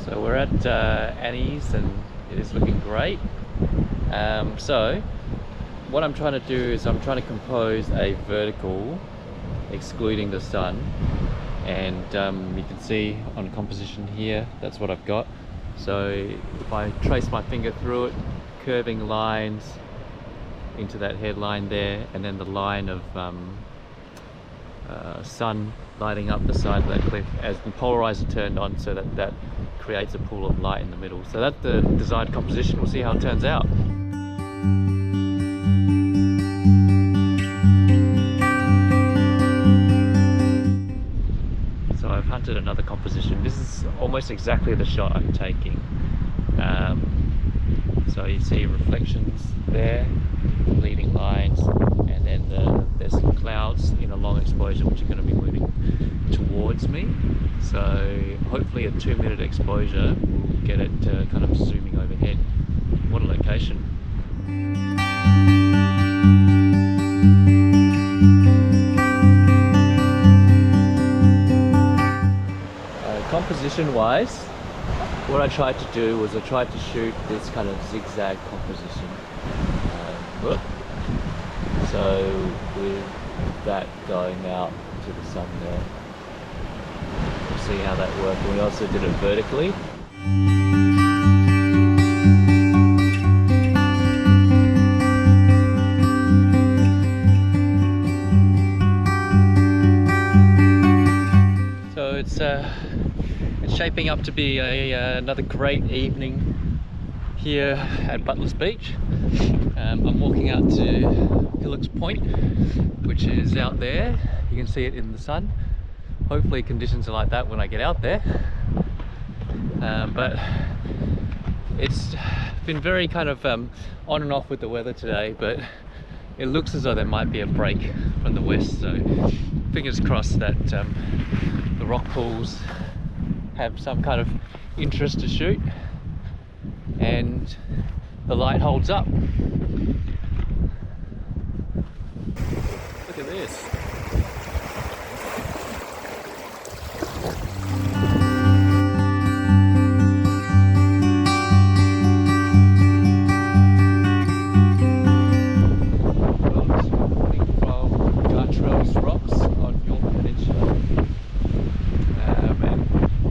So we're at Annie's and it is looking great. So what I'm trying to do is I'm trying to compose a vertical excluding the sun, and you can see on composition here, that's what I've got. So if I trace my finger through it, curving lines into that headline there, and then the line of sun lighting up the side of that cliff as the polarizer turned on, so that creates a pool of light in the middle. So that's the desired composition. We'll see how it turns out. So I've hunted another composition. This is almost exactly the shot I'm taking. So you see reflections there, leading lines, and then there's some clouds in a long exposure which are going to be moving towards me. So hopefully a 2-minute exposure will get it kind of zooming overhead. What a location. Composition wise, what I tried to do was I tried to shoot this kind of zigzag composition. So with that going out to the sun there, we'll see how that worked. And we also did it vertically. So it's shaping up to be another great evening here at Butler's Beach. I'm walking out to Hillocks Point, which is out there. You can see it in the sun. Hopefully conditions are like that when I get out there. But it's been very kind of on and off with the weather today, but it looks as though there might be a break from the west. So fingers crossed that the rock pools have some kind of interest to shoot and the light holds up. Look at this. Morning from Gartrell's Rocks on Yorke Peninsula. And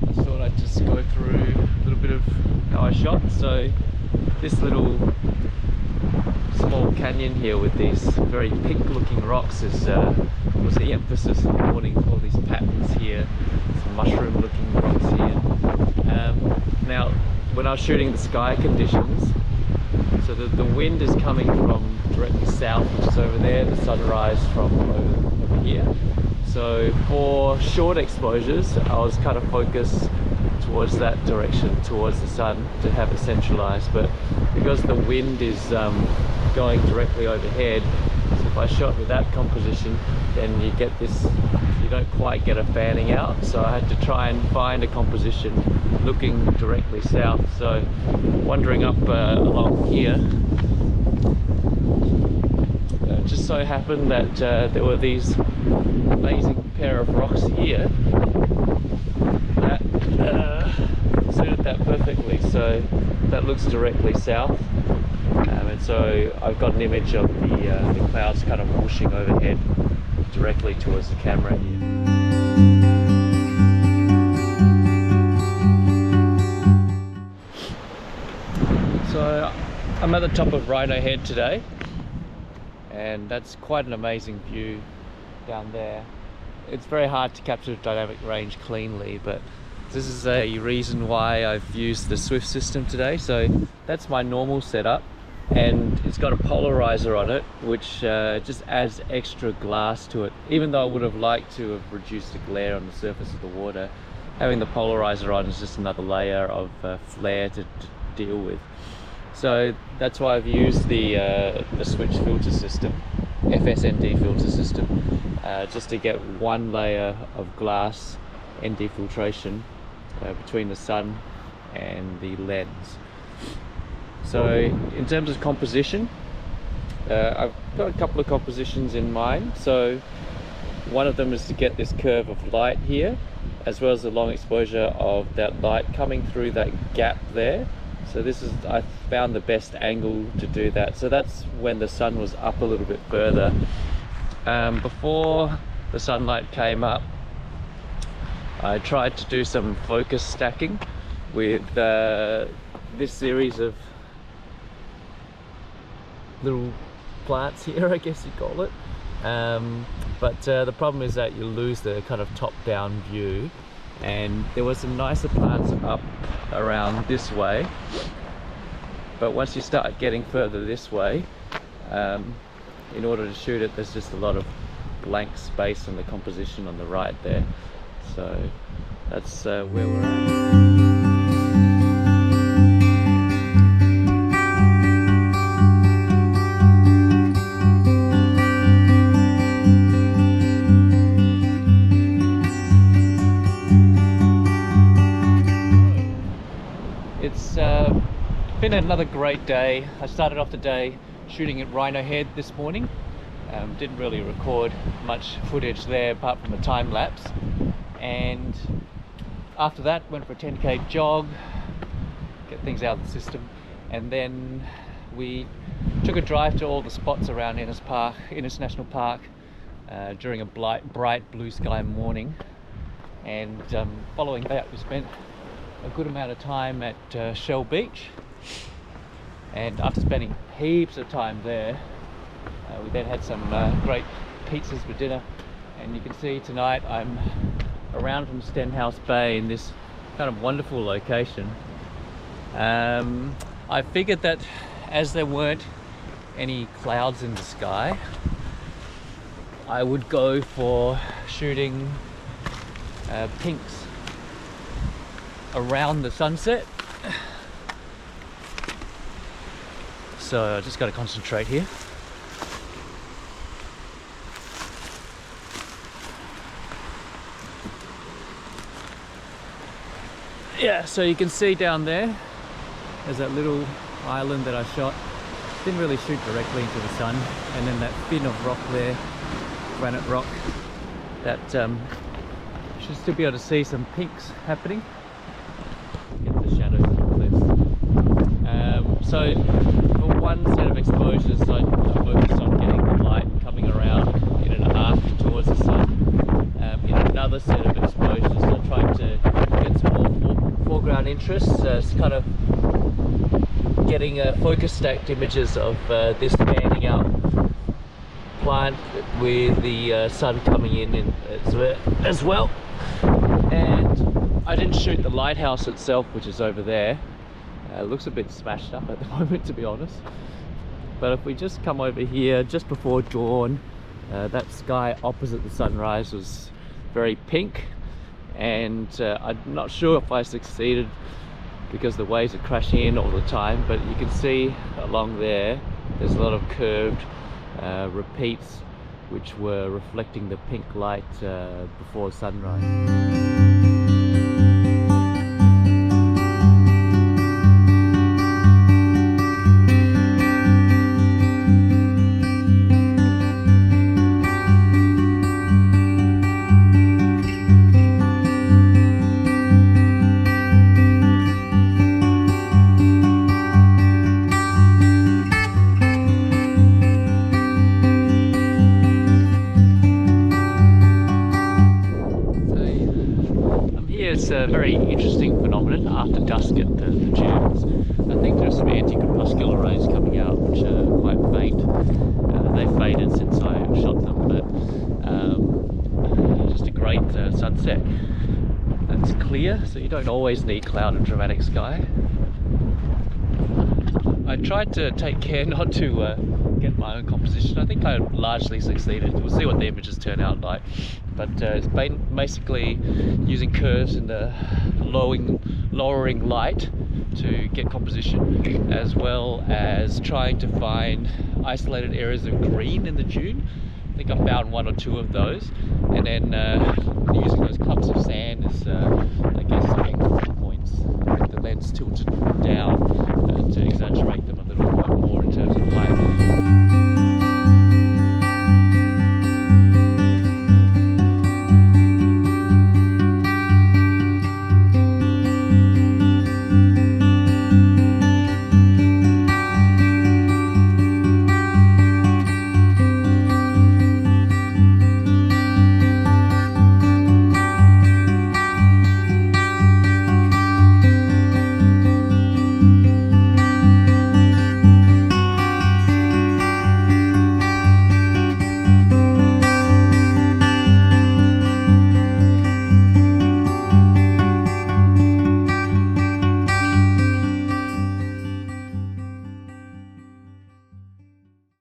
I thought I'd just go through a little bit of how I shot. So this little small canyon here with these very pink looking rocks was the emphasis in the morning. All these patterns here, some mushroom looking rocks here. Now when I was shooting the sky conditions, so the wind is coming from directly south, which is over there, the sunrise from over here. So for short exposures I was kind of focused towards that direction, towards the sun, to have it centralized. But because the wind is going directly overhead, so if I shot with that composition, then you get this, you don't quite get a fanning out. So I had to try and find a composition looking directly south. So wandering up along here, it just so happened that there were these amazing pair of rocks here that suited that perfectly. So that looks directly south, and so I've got an image of the clouds kind of whooshing overhead directly towards the camera here. So I'm at the top of Rhino Head today, and that's quite an amazing view down there. It's very hard to capture the dynamic range cleanly, but this is a reason why I've used the Swift system today. So that's my normal setup, and it's got a polarizer on it which just adds extra glass to it. Even though I would have liked to have reduced the glare on the surface of the water, having the polarizer on is just another layer of flare to deal with. So that's why I've used the switch filter system, FSND filter system, just to get one layer of glass ND filtration between the sun and the lens. So in terms of composition, I've got a couple of compositions in mind. So one of them is to get this curve of light here as well as the long exposure of that light coming through that gap there. So this is, I found, the best angle to do that. So that's when the sun was up a little bit further. Before the sunlight came up, I tried to do some focus stacking with this series of little plants here, I guess you'd call it. But the problem is that you lose the kind of top-down view, and there were some nicer plants up around this way, but once you start getting further this way, in order to shoot it, there's just a lot of blank space in the composition on the right there. So that's where we're at. It's been another great day. I started off the day shooting at Rhino Head this morning. Didn't really record much footage there apart from a time lapse. And after that, went for a 10k jog, get things out of the system. And then we took a drive to all the spots around Innes National Park during a bright blue sky morning. And following that, we spent a good amount of time at Shell Beach, and after spending heaps of time there, we then had some great pizzas for dinner. And you can see tonight I'm around from Stenhouse Bay in this kind of wonderful location. I figured that as there weren't any clouds in the sky, I would go for shooting pinks around the sunset. So I just got to concentrate here. Yeah, so you can see down there, there's that little island that I shot. Didn't really shoot directly into the sun, and then that fin of rock there, granite rock, that should still be able to see some pinks happening. Get the shadows of the cliffs. So for one set of exposures, I focused on getting the light coming around in an arc towards the sun. In another set of exposures, I tried to get some more foreground interest, kind of getting focus stacked images of this standing out plant with the sun coming in as well. And I didn't shoot the lighthouse itself, which is over there. It looks a bit smashed up at the moment, to be honest. But if we just come over here just before dawn, that sky opposite the sunrise was very pink, and I'm not sure if I succeeded because the waves are crashing in all the time, but you can see along there there's a lot of curved repeats which were reflecting the pink light before sunrise. It's a very interesting phenomenon after dusk at the dunes. I think there's some anti-crepuscular rays coming out which are quite faint. They've faded since I shot them, but just a great sunset. It's clear, so you don't always need cloud and dramatic sky. I tried to take care not to get my own composition. I think I largely succeeded. We'll see what the images turn out like. But it's basically using curves in the lowering light to get composition, as well as trying to find isolated areas of green in the dune. I think I found one or two of those, and then using those clumps of sand as I guess anchor points with the lens tilted